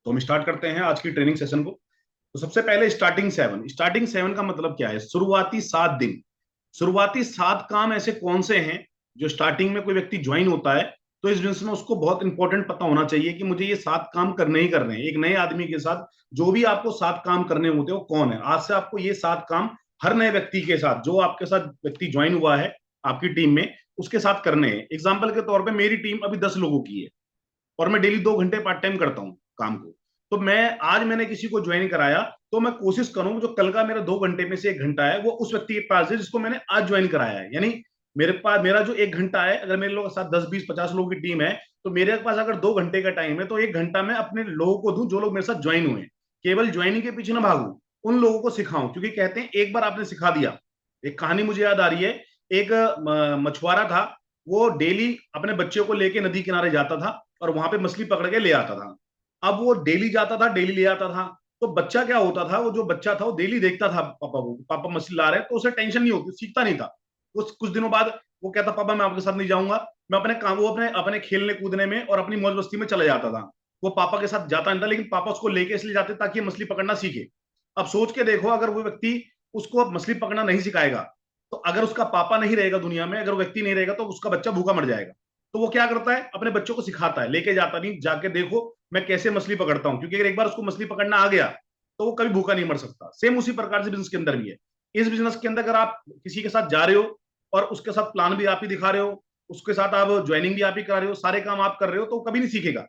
तो हम स्टार्ट करते हैं आज की ट्रेनिंग सेशन को। तो सबसे पहले स्टार्टिंग 7 का मतलब क्या है? शुरुआती 7 दिन। शुरुआती 7 काम ऐसे कौन से हैं जो स्टार्टिंग में कोई व्यक्ति ज्वाइन होता है तो इस बिजनेस में उसको बहुत इंपॉर्टेंट पता होना चाहिए कि मुझे ये 7 काम करने ही करने हैं। एक नए आदमी के साथ जो भी आपको 7 काम करने होते हैं वो कौन है? आज से आपको ये 7 काम हर नए व्यक्ति के साथ, जो आपके साथ व्यक्ति ज्वाइन हुआ है आपकी टीम में, उसके साथ करने हैं। एग्जाम्पल के तौर पर मेरी टीम अभी 10 लोगों की है और मैं डेली 2 घंटे पार्ट टाइम करता हूँ काम को। तो मैंने किसी को ज्वाइन कराया तो मैं कोशिश करूँ जो कल का मेरा 2 घंटे में से 1 घंटा है वो उस व्यक्ति के पास है जिसको मैंने आज ज्वाइन कराया है। यानी मेरे पास मेरा जो 1 घंटा है, अगर मेरे लोगों के साथ 10 20 50 लोगों की टीम है तो मेरे पास अगर 2 घंटे का टाइम है तो 1 घंटा मैं अपने लोगों को दूं जो लोग मेरे साथ ज्वाइन हुए हैं। केवल ज्वाइनिंग के पीछे ना भागू, उन लोगों को सिखाऊं, क्योंकि कहते हैं एक बार आपने सिखा दिया। एक कहानी मुझे याद आ रही है। एक मछुआरा था, वो डेली अपने बच्चों को लेके नदी किनारे जाता था और वहां पे मछली पकड़ के ले आता था। अब वो डेली जाता था, डेली ले आता था। तो बच्चा क्या होता था, वो जो बच्चा था वो डेली देखता था पापा को, पापा मछली ला रहे हैं, तो उसे टेंशन नहीं होती, सीखता नहीं था। उस कुछ दिनों बाद वो कहता पापा मैं आपके साथ नहीं जाऊंगा, मैं अपने काम, वो अपने अपने खेलने कूदने में और अपनी मौज मस्ती में चला जाता था। वो पापा के साथ जाता नहीं था, लेकिन पापा उसको लेके इसलिए जाते ताकि ये मछली पकड़ना सीखे। अब सोच के देखो, अगर वो व्यक्ति उसको मछली पकड़ना नहीं सिखाएगा तो अगर उसका पापा नहीं रहेगा दुनिया में, अगर वो व्यक्ति नहीं रहेगा तो उसका बच्चा भूखा मर जाएगा। तो वो क्या करता है, अपने बच्चों को सिखाता है, लेके जाता नहीं, जाके देखो मैं कैसे मछली पकड़ता हूं, क्योंकि अगर एक बार उसको मछली पकड़ना आ गया तो वो कभी भूखा नहीं मर सकता। सेम उसी प्रकार से बिजनेस के अंदर भी है। इस बिजनेस के अंदर अगर आप किसी के साथ जा रहे हो और उसके साथ प्लान भी आप ही दिखा रहे हो, उसके साथ आप ज्वाइनिंग भी आप ही करा रहे हो, सारे काम आप कर रहे हो, तो वो कभी नहीं सीखेगा।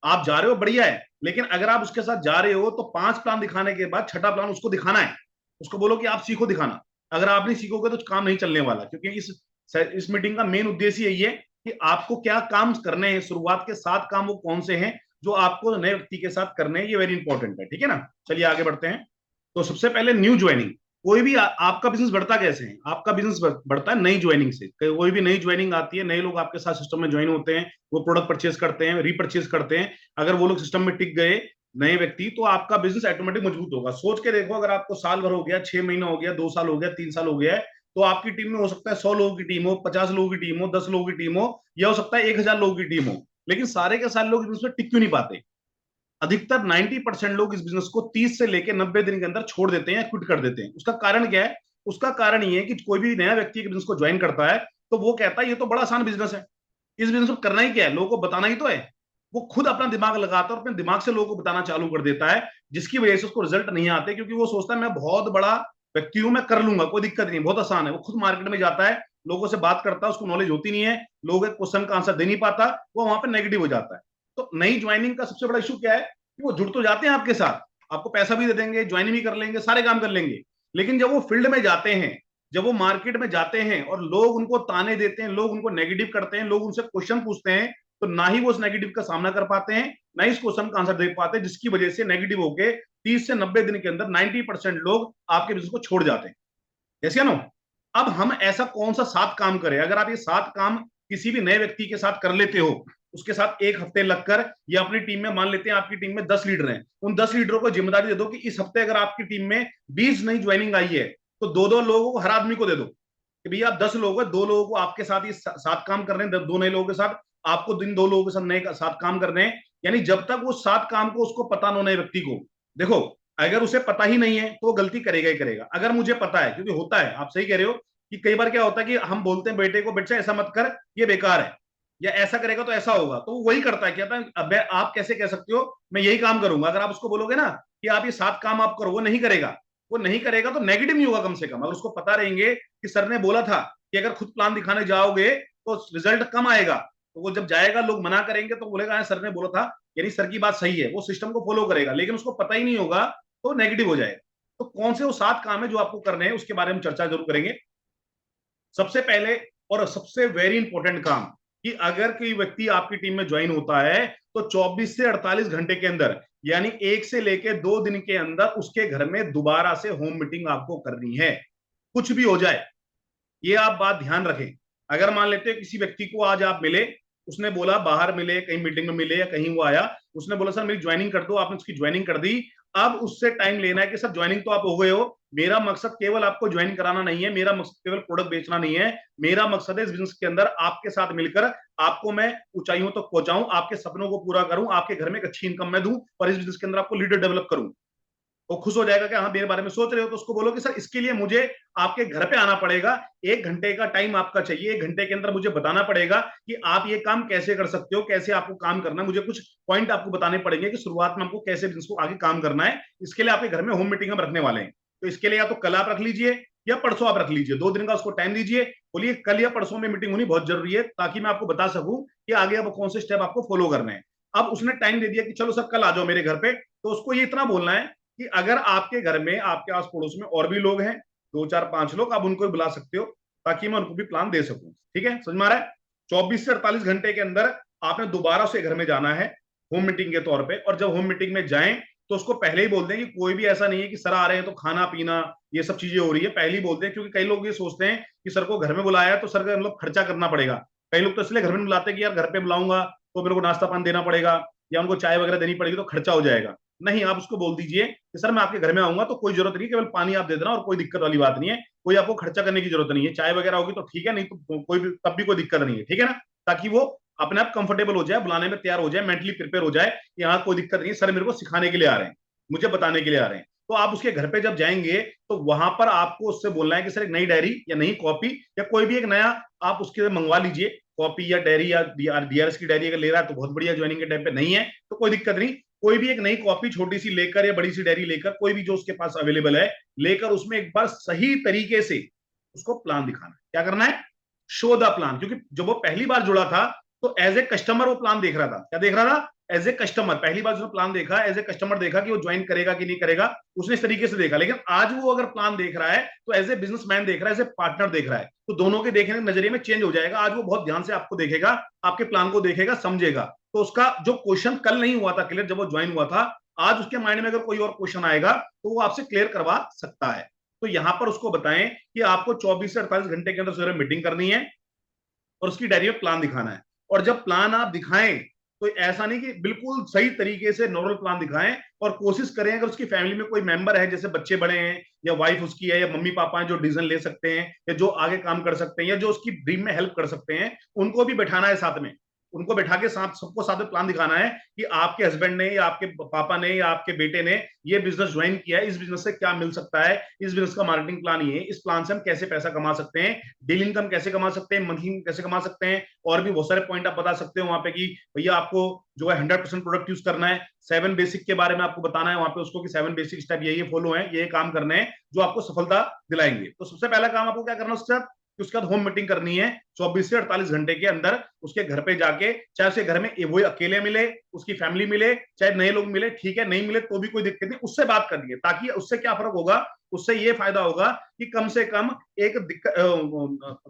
आप जा रहे हो बढ़िया है, लेकिन अगर आप उसके साथ जा रहे हो तो 5 प्लान दिखाने के बाद छठा प्लान उसको दिखाना है। उसको बोलो कि आप सीखो दिखाना। अगर आप नहीं सीखोगे तो काम नहीं चलने वाला, क्योंकि इस मीटिंग का मेन उद्देश्य यही है कि आपको क्या काम करने हैं। शुरुआत के 7 काम वो कौन से हैं जो आपको नए व्यक्ति के साथ करने हैं, ये वेरी इंपॉर्टेंट है। ठीक है ना? चलिए आगे बढ़ते हैं। तो सबसे पहले न्यू ज्वाइनिंग। कोई भी आपका बिजनेस बढ़ता कैसे है? आपका बिजनेस बढ़ता है नई ज्वाइनिंग से। कोई भी नई ज्वाइनिंग आती है, नए लोग आपके साथ सिस्टम में ज्वाइन होते हैं, वो प्रोडक्ट परचेज करते हैं, रीपरचेज करते हैं। अगर वो लोग सिस्टम में टिक गए, नए व्यक्ति, तो आपका बिजनेस ऑटोमेटिक मजबूत होगा। सोच के देखो, अगर आपको साल भर हो गया, 6 महीना हो गया, 2 साल हो गया, 3 साल हो गया है, तो आपकी टीम में हो सकता है 100 लोगों की टीम हो, 50 लोगों की टीम हो, 10 लोगों की टीम हो, या हो सकता है 1000 लोगों की टीम हो। लेकिन सारे के सारे लोग इसमें टिक क्यों नहीं पाते? अधिकतर 90% लोग इस बिजनेस को 30 से लेकर 90 दिन के अंदर छोड़ देते हैं या क्विट कर देते हैं। उसका कारण क्या है? उसका कारण ये है कि कोई भी नया व्यक्ति बिजनेस को ज्वाइन करता है तो वो कहता है ये तो बड़ा आसान बिजनेस है, इस बिजनेस को करना ही क्या है, लोगों को बताना ही तो है। वो खुद अपना दिमाग लगाता है और अपने दिमाग से लोगों को बताना चालू कर देता है, जिसकी वजह से उसको रिजल्ट नहीं आते, क्योंकि वो सोचता है मैं बहुत बड़ा व्यक्ति हूं, मैं कर लूंगा, कोई दिक्कत नहीं, बहुत आसान है। वो खुद मार्केट में जाता है, लोगों से बात करता है, उसको नॉलेज होती नहीं है, लोगों के क्वेश्चन का आंसर दे नहीं पाता, वो वहां पर नेगेटिव हो जाता है। तो नई ज्वाइनिंग का सबसे बड़ा इशू क्या है कि वो जुड़ तो जाते हैं आपके साथ, आपको पैसा भी दे देंगे, ज्वाइन भी कर लेंगे, सारे काम कर लेंगे, लेकिन जब वो फील्ड में जाते हैं, जब वो मार्केट में जाते हैं और लोग उनको ताने देते हैं, लोग उनको नेगेटिव करते हैं, लोग उनसे क्वेश्चन पूछते हैं, तो ना ही वो उस नेगेटिव का सामना कर पाते हैं, ना ही इस क्वेश्चन का आंसर दे पाते हैं, जिसकी वजह से नेगेटिव होके 30 से 90 दिन के अंदर 90% लोग आपके बिजनेस को छोड़ जाते हैं। जैसे ना, अब हम ऐसा कौन सा 7 काम करें? अगर आप ये 7 काम किसी भी नए व्यक्ति के साथ कर लेते हो, उसके साथ 1 हफ्ते लगकर, या अपनी टीम में मान लेते हैं आपकी टीम में 10 लीडर हैं, उन 10 लीडरों को जिम्मेदारी दे दो कि इस हफ्ते अगर आपकी टीम में 20 नई ज्वाइनिंग आई है तो दो दो लोगों को, हर आदमी को दे दो कि भैया आप 10 लोग हैं, 2 लोगों को आपके साथ ये 7 काम कर रहे हैं, 2 नए लोगों के साथ आपको दिन 2 लोगों के साथ नए 7 काम कर रहे हैं। यानी जब तक वो 7 काम को उसको पता ना, नए व्यक्ति को, देखो, अगर उसे पता ही नहीं है तो वो गलती करेगा ही करेगा। अगर मुझे पता है, क्योंकि होता है, आप सही कह रहे हो कि कई बार क्या होता है कि हम बोलते हैं बेटे को, बेटा ऐसा मत कर, ये बेकार है, या ऐसा करेगा तो ऐसा होगा, तो वो वही करता है। कहता है अब आप कैसे कह सकते हो मैं यही काम करूंगा? अगर आप उसको बोलोगे ना कि आप ये 7 काम आप करो, वो नहीं करेगा। वो नहीं करेगा तो नेगेटिव नहीं होगा, कम से कम अगर उसको पता रहेंगे कि सर ने बोला था कि अगर खुद प्लान दिखाने जाओगे तो रिजल्ट कम आएगा, तो वो जब जाएगा, लोग मना करेंगे तो बोलेगा "हाँ, सर ने बोला था", यानी सर की बात सही है, वो सिस्टम को फॉलो करेगा। लेकिन उसको पता ही नहीं होगा तो नेगेटिव हो जाएगा। तो कौन से वो 7 काम है जो आपको करने हैं, उसके बारे में चर्चा जरूर करेंगे। सबसे पहले और सबसे वेरी इंपॉर्टेंट काम, कि अगर कोई व्यक्ति आपकी टीम में ज्वाइन होता है तो 24 से 48 घंटे के अंदर, यानी 1 से लेकर 2 दिन के अंदर, उसके घर में दोबारा से होम मीटिंग आपको करनी है, कुछ भी हो जाए। ये आप बात ध्यान रखें। अगर मान लेते हैं किसी व्यक्ति को आज आप मिले, उसने बोला बाहर मिले, कहीं मीटिंग में मिले या कहीं वो आया, उसने बोला सर मेरी ज्वाइनिंग कर दो, आपने उसकी ज्वाइनिंग कर दी। अब उससे टाइम लेना है कि सर ज्वाइनिंग तो आप हो गए हो, मेरा मकसद केवल आपको ज्वाइन कराना नहीं है, मेरा मकसद केवल प्रोडक्ट बेचना नहीं है, मेरा मकसद है इस बिजनेस के अंदर आपके साथ मिलकर आपको मैं ऊंचाइयों तक पहुंचाऊं, आपके सपनों को पूरा करूं, आपके घर में एक अच्छी इनकम मैं दूं और इस बिजनेस के अंदर आपको लीडर डेवलप करूं। वो खुश हो जाएगा कि हाँ मेरे बारे में सोच रहे हो, तो उसको बोलो कि सर इसके लिए मुझे आपके घर पे आना पड़ेगा, 1 घंटे का टाइम आपका चाहिए, 1 घंटे के अंदर मुझे बताना पड़ेगा कि आप ये काम कैसे कर सकते हो, कैसे आपको काम करना है, मुझे कुछ पॉइंट आपको बताने पड़ेंगे कि शुरुआत में हमको कैसे बिजनेस को आगे काम करना है। इसके लिए आपके घर में होम मीटिंग हम रखने वाले हैं, तो इसके लिए या तो कल आप रख लीजिए या परसों आप रख लीजिए, 2 दिन का उसको टाइम दीजिए, बोलिए कल या परसों में मीटिंग होनी बहुत जरूरी है ताकि मैं आपको बता सकूं कि आगे अब कौन से स्टेप आपको फॉलो करने हैं। अब उसने टाइम दे दिया कि चलो सर कल आ जाओ मेरे घर पे, तो उसको ये इतना बोलना है कि अगर आपके घर में आपके आस पड़ोस में और भी लोग हैं, 2 4 5 लोग, आप उनको भी बुला सकते हो ताकि मैं उनको भी प्लान दे सकूं। ठीक है, समझ में आ रहा है? 24 से 48 घंटे के अंदर आपने दोबारा से घर में जाना है होम मीटिंग के तौर पे, और जब होम मीटिंग में जाएं तो उसको पहले ही बोल दें कि कोई भी ऐसा नहीं है कि सर आ रहे हैं तो खाना पीना ये सब चीजें हो रही है, पहले ही बोल दें, क्योंकि कई लोग ये सोचते हैं कि सर को घर में बुलाया है तो सर का मतलब खर्चा करना पड़ेगा। कई लोग तो इसलिए घर में बुलाते हैं कि यार घर पे बुलाऊंगा तो मेरे को नाश्ता पानी देना पड़ेगा या उनको चाय वगैरह देनी पड़ेगी तो खर्चा हो जाएगा। नहीं, आप उसको बोल दीजिए कि सर मैं आपके घर में आऊंगा तो कोई जरूरत नहीं, केवल पानी आप दे देना और कोई दिक्कत वाली बात नहीं है, कोई आपको खर्चा करने की जरूरत नहीं है, चाय वगैरह होगी तो ठीक है, नहीं तो कोई भी तब भी कोई दिक्कत नहीं है। ठीक है ना, ताकि वो अपने आप कंफर्टेबल हो जाए, बुलाने में तैयार हो जाए, मेंटली प्रिपेयर हो जाए कि हाँ कोई दिक्कत नहीं, सर मेरे को सिखाने के लिए आ रहे हैं, मुझे बताने के लिए आ रहे हैं। तो आप उसके घर पे जब जाएंगे तो वहां पर आपको उससे बोलना है कि सर एक नई डायरी या नई कॉपी या कोई भी एक नया आप उसके मंगवा लीजिए, कॉपी या डायरी या डीआरएस की डायरी अगर ले रहा है तो बहुत बढ़िया, ज्वाइनिंग के टाइम पे नहीं है तो कोई दिक्कत नहीं, कोई भी एक नई कॉपी छोटी सी लेकर या बड़ी सी डायरी लेकर, कोई भी जो उसके पास अवेलेबल है लेकर, उसमें एक बार सही तरीके से उसको प्लान दिखाना है। क्या करना है? Show the plan. क्योंकि जब वो पहली बार जुड़ा था तो एज ए कस्टमर वो प्लान देख रहा था। क्या देख रहा था? As a customer. पहली बार उसने प्लान देखा, एज ए कस्टमर देखा कि वो ज्वाइन करेगा कि नहीं करेगा, उसने इस तरीके से देखा। लेकिन आज वो अगर प्लान देख रहा है तो एज ए बिजनेसमैन देख रहा है, एज ए पार्टनर देख रहा है, तो दोनों के देखने के नजरिए में चेंज हो जाएगा। आज वो बहुत ध्यान से आपको देखेगा, आपके प्लान को देखेगा, समझेगा। तो उसका जो क्वेश्चन कल नहीं हुआ था क्लियर जब वो ज्वाइन हुआ था, आज उसके माइंड में अगर कोई और क्वेश्चन आएगा तो वो आपसे क्लियर करवा सकता है। तो यहां पर उसको बताएं कि आपको 24 से 48 घंटे के अंदर सुबह मीटिंग करनी है और उसकी डायरी में प्लान दिखाना है। और जब प्लान आप दिखाएं तो ऐसा नहीं कि बिल्कुल सही तरीके से नॉर्मल प्लान दिखाएं, और कोशिश करें अगर उसकी फैमिली में कोई मेंबर है, जैसे बच्चे बड़े हैं या वाइफ उसकी है या मम्मी पापा हैं जो डिसीजन ले सकते हैं या जो आगे काम कर सकते हैं या जो उसकी ड्रीम में हेल्प कर सकते हैं, उनको भी बैठाना है साथ में, उनको बैठा के साथ सबको साथ में प्लान दिखाना है कि आपके हस्बैंड ने या आपके पापा ने या आपके बेटे ने ये बिजनेस ज्वाइन किया है, इस बिजनेस से क्या मिल सकता है, इस बिजनेस का मार्केटिंग प्लान ये है, इस प्लान से हम कैसे पैसा कमा सकते हैं, डेली इनकम कैसे कमा सकते हैं, मंथली इनकम कैसे कमा सकते हैं, और भी बहुत सारे पॉइंट आप बता सकते हो वहां पे कि भैया आपको जो है 100% प्रोडक्ट यूज करना है, 7 बेसिक के बारे में आपको बताना है वहां पे उसको कि 7 बेसिक स्टेप ये फॉलो है, ये काम करने हैं जो आपको सफलता दिलाएंगे। तो सबसे पहला काम आपको क्या करना है, उसके बाद होम मीटिंग करनी है 24 से 48 घंटे के अंदर उसके घर पे जाके, चाहे उसके घर में वो अकेले मिले, उसकी फैमिली मिले, चाहे नए लोग मिले, ठीक है, नहीं मिले तो भी कोई दिक्कत नहीं, उससे बात करनी है। ताकि उससे क्या फर्क होगा, उससे ये फायदा होगा कि कम से कम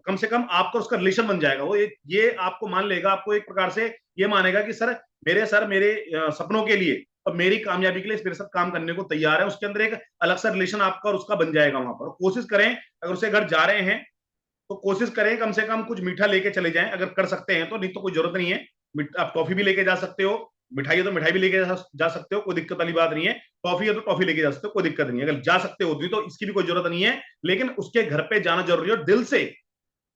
कम से कम आपका उसका रिलेशन बन जाएगा। वो ये आपको मान लेगा, आपको एक प्रकार से ये मानेगा कि सर मेरे सपनों के लिए और मेरी कामयाबी के लिए मेरे साथ काम करने को तैयार है। उसके अंदर एक अलग सा रिलेशन आपका और उसका बन जाएगा वहां पर। कोशिश करें अगर उसे घर जा रहे हैं तो कोशिश करें कम से कम कुछ मीठा लेके चले जाएं, अगर कर सकते हैं तो, नहीं तो कोई जरूरत नहीं है, आप टॉफी भी लेके जा सकते हो, मिठाई है तो मिठाई भी लेके जा सकते हो, कोई दिक्कत वाली बात नहीं है, टॉफी है तो टॉफी लेके जा सकते हो, कोई दिक्कत नहीं है, अगर जा सकते हो तो इसकी भी कोई जरूरत नहीं है। लेकिन उसके घर पे जाना जरूरी है और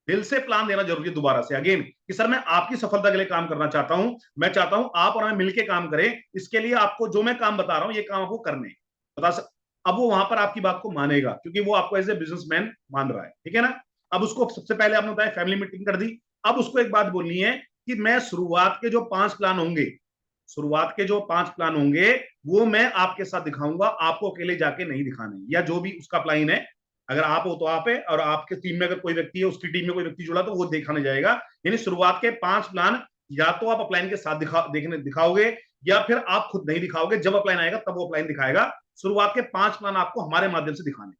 दिल से प्लान देना जरूरी है दोबारा से अगेन कि सर मैं आपकी सफलता के लिए काम करना चाहता हूं, मैं चाहता हूं आप और मैं मिलकर काम करें, इसके लिए आपको जो मैं काम बता रहा हूं ये काम आपको करने बता सक। अब वो वहां पर आपकी बात को मानेगा क्योंकि वो आपको एज ए बिजनेसमैन मान रहा है। ठीक है ना? अब उसको सबसे पहले आपने बताया फैमिली मीटिंग कर दी। अब उसको एक बात बोलनी है कि मैं शुरुआत के जो 5 प्लान होंगे, शुरुआत के जो 5 प्लान होंगे वो मैं आपके साथ दिखाऊंगा, आपको अकेले जाके नहीं दिखाने, या जो भी उसका प्लान है, अगर आप हो तो आप है, और आपके टीम में अगर कोई व्यक्ति है, उसकी टीम में कोई व्यक्ति जुड़ा तो वो दिखाने जाएगा। यानी शुरुआत के 5 प्लान या तो आप अपलाइन के साथ दिखाओगे या फिर आप खुद नहीं दिखाओगे, जब अपलाइन आएगा तब वो अपलाइन दिखाएगा। शुरुआत के 5 प्लान आपको हमारे माध्यम से दिखाने,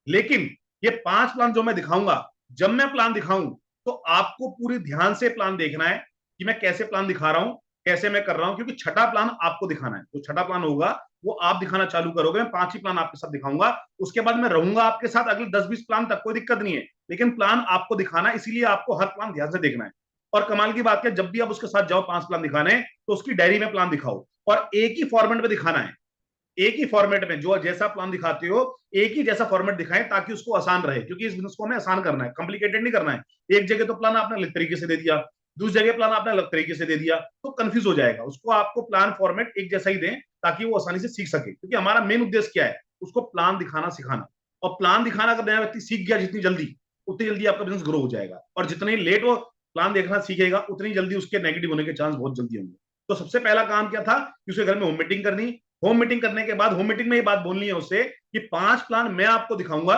लेकिन ये 5 प्लान जो मैं दिखाऊंगा, जब मैं प्लान दिखाऊं तो आपको पूरी ध्यान से प्लान देखना है कि मैं कैसे प्लान दिखा रहा हूं, कैसे मैं कर रहा हूं, क्योंकि छठा प्लान आपको दिखाना है। जो छठा प्लान होगा वो आप दिखाना चालू करोगे, मैं 5 ही प्लान आपके साथ दिखाऊंगा, उसके बाद मैं रहूंगा आपके साथ अगले 10-20 प्लान तक, कोई दिक्कत नहीं है, लेकिन प्लान आपको दिखाना है, इसीलिए आपको हर प्लान ध्यान से देखना है। और कमाल की बात है, जब भी आप उसके साथ जाओ 5 प्लान दिखाने, तो उसकी डायरी में प्लान दिखाओ और एक ही फॉर्मेट में दिखाना है। एक ही फॉर्मेट में जो जैसा प्लान दिखाते हो, एक ही जैसा फॉर्मेट दिखाएं ताकि उसको आसान रहे, क्योंकि इस बिजनेस को हमें आसान करना है, कॉम्प्लिकेटेड नहीं करना है। एक जगह तो प्लान आपने अलग तरीके से दे दिया, दूसरी जगह प्लान आपने अलग तरीके से दे दिया, तो कंफ्यूज हो जाएगा। उसको आपको प्लान फॉर्मेट एक जैसा ही दें ताकि वो आसानी से सीख सके, क्योंकि हमारा मेन उद्देश्य क्या है, उसको प्लान दिखाना सिखाना। और प्लान दिखाना अगर नया व्यक्ति सीख गया जितनी जल्दी, उतनी जल्दी आपका बिजनेस ग्रो हो जाएगा। और जितनी लेट वो प्लान देखना सीखेगा, उतनी जल्दी उसके नेगेटिव होने के चांस बहुत जल्दी होंगे। तो सबसे पहला काम क्या था कि उसके घर में होम मीटिंग करनी। होम मीटिंग करने के बाद होम मीटिंग में ये बात बोलनी है उससे कि 5 प्लान मैं आपको दिखाऊंगा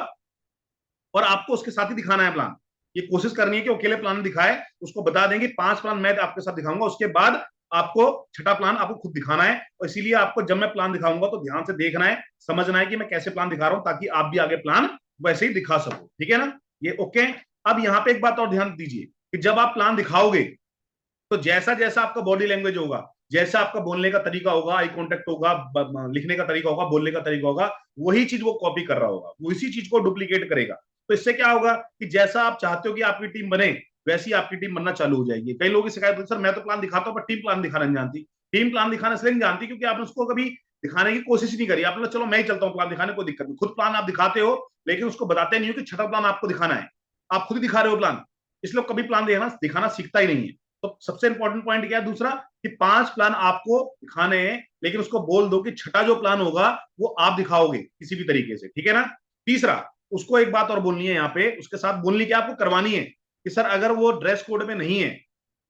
और आपको उसके साथ ही दिखाना है प्लान। ये कोशिश करनी है कि अकेले प्लान दिखाए, उसको बता देंगे 5 प्लान मैं आपके साथ दिखाऊंगा, उसके बाद आपको छठा प्लान आपको खुद दिखाना है। और इसीलिए आपको जब मैं प्लान दिखाऊंगा तो ध्यान से देखना है, समझना है कि मैं कैसे प्लान दिखा रहा हूं, ताकि आप भी आगे प्लान वैसे ही दिखा सको। ठीक है ना, ये ओके। अब यहाँ पे एक बात और ध्यान दीजिए कि जब आप प्लान दिखाओगे तो जैसा जैसा आपका बॉडी लैंग्वेज होगा, जैसा आपका बोलने का तरीका होगा, आई कांटेक्ट होगा, लिखने का तरीका होगा, बोलने का तरीका होगा, वही चीज वो कॉपी कर रहा होगा, उसी चीज को डुप्लीकेट करेगा। तो इससे क्या होगा कि जैसा आप चाहते हो कि आपकी टीम बने, वैसी आपकी टीम बनना चालू हो जाएगी। कई लोगों की शिकायत होती है, सर मैं तो प्लान दिखाता हूँ पर टीम प्लान दिखाना नहीं जानती। टीम प्लान दिखाना इसलिए नहीं जानती क्योंकि आपने उसको कभी दिखाने की कोशिश नहीं करी। आपने चलो मैं ही चलता हूँ प्लान दिखाने, कोई दिक्कत नहीं। खुद प्लान आप दिखाते हो लेकिन उसको बताते नहीं हो कि छठा प्लान आपको दिखाना है, आप खुद ही दिखा रहे हो प्लान, इसलिए कभी प्लान दिखाना सीखता ही नहीं है। तो सबसे इंपॉर्टेंट पॉइंट क्या है दूसरा, कि 5 प्लान आपको दिखाने हैं, लेकिन उसको बोल दो कि छठा जो प्लान होगा वो आप दिखाओगे किसी भी तरीके से। ठीक है ना। तीसरा, उसको एक बात और बोलनी है यहाँ पे, उसके साथ बोलनी क्या आपको करवानी है कि सर अगर वो ड्रेस कोड में नहीं है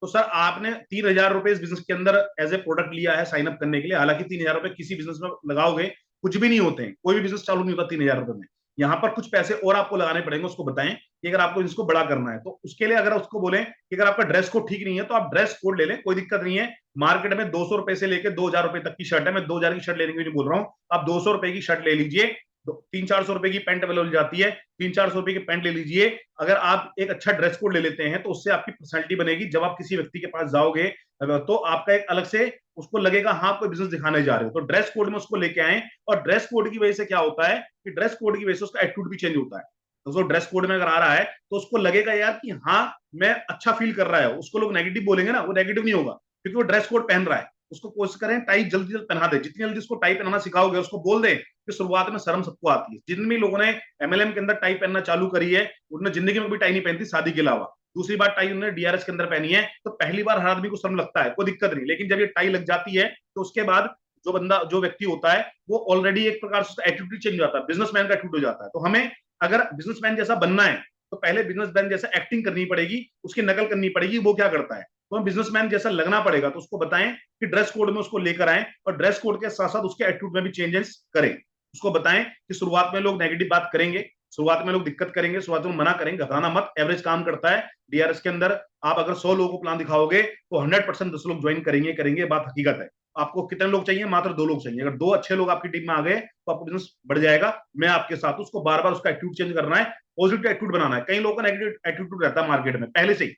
तो सर आपने 3,000 रुपए इस बिजनेस के अंदर एज ए प्रोडक्ट लिया है साइन अप करने के लिए। हालांकि 3,000 रुपए किसी बिजनेस में लगाओगे कुछ भी नहीं होते हैं, कोई भी बिजनेस चालू नहीं होता 3,000 रुपए में। यहाँ पर कुछ पैसे और आपको लगाने पड़ेंगे। उसको बताएं कि अगर आपको इसको बड़ा करना है तो उसके लिए अगर उसको बोलें कि अगर आपका ड्रेस कोड ठीक नहीं है तो आप ड्रेस कोड ले लें, कोई दिक्कत नहीं है। मार्केट में 200 रुपए से लेकर 2,000 रुपए तक की शर्ट है, मैं 2,000 की शर्ट लेने के लिए बोल रहा हूँ, आप 200 रुपए की शर्ट ले लीजिए। 300-400 रुपए की पैंट अवेलेबल जाती है, 300-400 रुपए की पैंट ले लीजिए। अगर आप एक अच्छा ड्रेस कोड ले लेते हैं तो उससे आपकी पर्सनैलिटी बनेगी। जब आप किसी व्यक्ति के पास जाओगे तो आपका एक अलग से उसको लगेगा हाँ कोई बिजनेस दिखाने जा रहे हो। तो ड्रेस कोड में उसको लेके आए, और ड्रेस कोड की वजह से क्या होता है कि ड्रेस कोड की वजह से उसका एटीट्यूड भी चेंज होता है। तो उसको ड्रेस कोड में अगर आ रहा है तो उसको लगेगा यार कि हाँ मैं अच्छा फील कर रहा है। उसको लोग नेगेटिव बोलेंगे ना, वो नेगेटिव नहीं होगा क्योंकि वो ड्रेस कोड पहन रहा है। उसको कोशिश करें टाई जल्दी जल्दी पहना दे, जितनी जल्दी उसको टाई पहनाना सिखाओगे, उसको बोल दे कि शुरुआत में शर्म सबको आती है। जिन भी लोगों ने एमएलएम के अंदर टाई पहनना चालू करी है उन्होंने जिंदगी में भी टाई नहीं पहनती शादी के अलावा। दूसरी बार टाई उन्होंने डीआरएस के अंदर पहनी है, तो पहली बार हर आदमी को शर्म लगता है, कोई दिक्कत नहीं। लेकिन जब ये टाई लग जाती है तो उसके बाद जो व्यक्ति होता है वो ऑलरेडी एक प्रकार से एटीट्यूड चेंज हो जाता है, बिजनेसमैन का एटीट्यूड हो जाता है। तो हमें अगर बिजनेसमैन जैसा बनना है तो पहले बिजनेसमैन जैसा एक्टिंग करनी पड़ेगी, उसकी नकल करनी पड़ेगी, वो क्या करता है तो हम बिजनेसमैन जैसा लगना पड़ेगा। तो उसको बताएं कि ड्रेस कोड में उसको लेकर आए और ड्रेस कोड के साथ साथ उसके एटीट्यूड में भी चेंजेस करें। उसको बताएं कि शुरुआत में लोग नेगेटिव बात करेंगे, शुरुआत में लोग दिक्कत करेंगे, शुरुआत में मना करेंगे, घबराना मत, एवरेज काम करता है। डीआरएस के अंदर आप अगर 100 लोगों को प्लान दिखाओगे तो 100% 10 लोग ज्वाइन करेंगे, बात हकीकत है। आपको कितने लोग चाहिए, मात्र 2 लोग चाहिए। अगर 2 अच्छे लोग आपकी टीम में आ गए तो आपका बिजनेस बढ़ जाएगा। मैं आपके साथ, उसको बार बार उसका एटीट्यूड चेंज करना है, पॉजिटिव एटीट्यूड बनाना है। कई लोगों का नेगेटिव एटीट्यूड रहता है मार्केट में पहले से ही,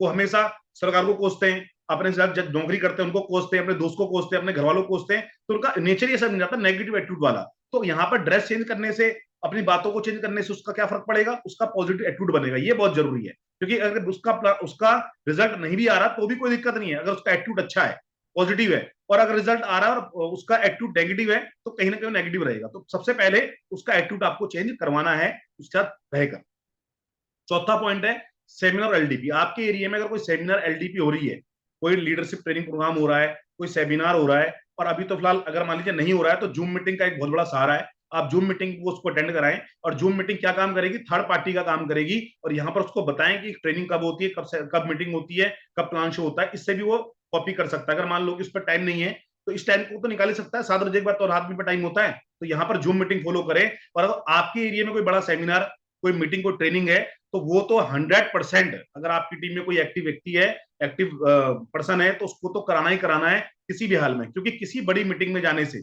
वो हमेशा सरकार को कोसते हैं, अपने साथ जब नौकरी करते हैं उनको कोसते हैं, अपने दोस्त को कोसते हैं, अपने घर वालों को कोसते हैं, तो उनका नेचर ये सब बन जाता है नेगेटिव एटीट्यूड वाला। तो यहाँ पर ड्रेस चेंज करने से, अपनी बातों को चेंज करने से उसका क्या फर्क पड़ेगा, उसका पॉजिटिव एटीट्यूड बनेगा। ये बहुत जरूरी है, क्योंकि अगर उसका रिजल्ट नहीं भी आ रहा तो भी कोई दिक्कत नहीं है, अगर उसका एटीट्यूड अच्छा है, पॉजिटिव है। और अगर रिजल्ट आ रहा है और उसका एटीट्यूड नेगेटिव है तो कहीं ना कहीं नेगेटिव रहेगा। तो सबसे पहले उसका एटीट्यूड आपको चेंज करवाना है उसके साथ रहकर। चौथा पॉइंट है सेमिनार एलडीपी। आपके एरिया में अगर कोई सेमिनार एलडीपी हो रही है, कोई लीडरशिप ट्रेनिंग प्रोग्राम हो रहा है, कोई सेमिनार हो रहा है, और अभी तो फिलहाल अगर मान लीजिए नहीं हो रहा है तो जूम मीटिंग का एक बहुत बड़ा सहारा है। आप जूम मीटिंग को उसको अटेंड कराएं, और जूम मीटिंग क्या काम करेगी, थर्ड पार्टी का काम करेगी। और यहाँ पर उसको बताएं कि ट्रेनिंग कब होती है, कब मीटिंग होती है, कब प्लान शो होता है। इससे भी वो कॉपी कर सकता है। अगर मान लो कि उस पर टाइम नहीं है तो इस टाइम को तो निकाल ही सकता है, 7 बजे के बाद तो रात में पर टाइम होता है। तो यहाँ पर जूम मीटिंग फॉलो करें। और अगर आपके एरिया में कोई बड़ा सेमिनार, कोई मीटिंग, कोई ट्रेनिंग है तो वो तो 100%, अगर आपकी टीम में कोई एक्टिव व्यक्ति है, एक्टिव पर्सन है, तो उसको तो कराना ही कराना है किसी भी हाल में। क्योंकि किसी बड़ी मीटिंग में जाने से,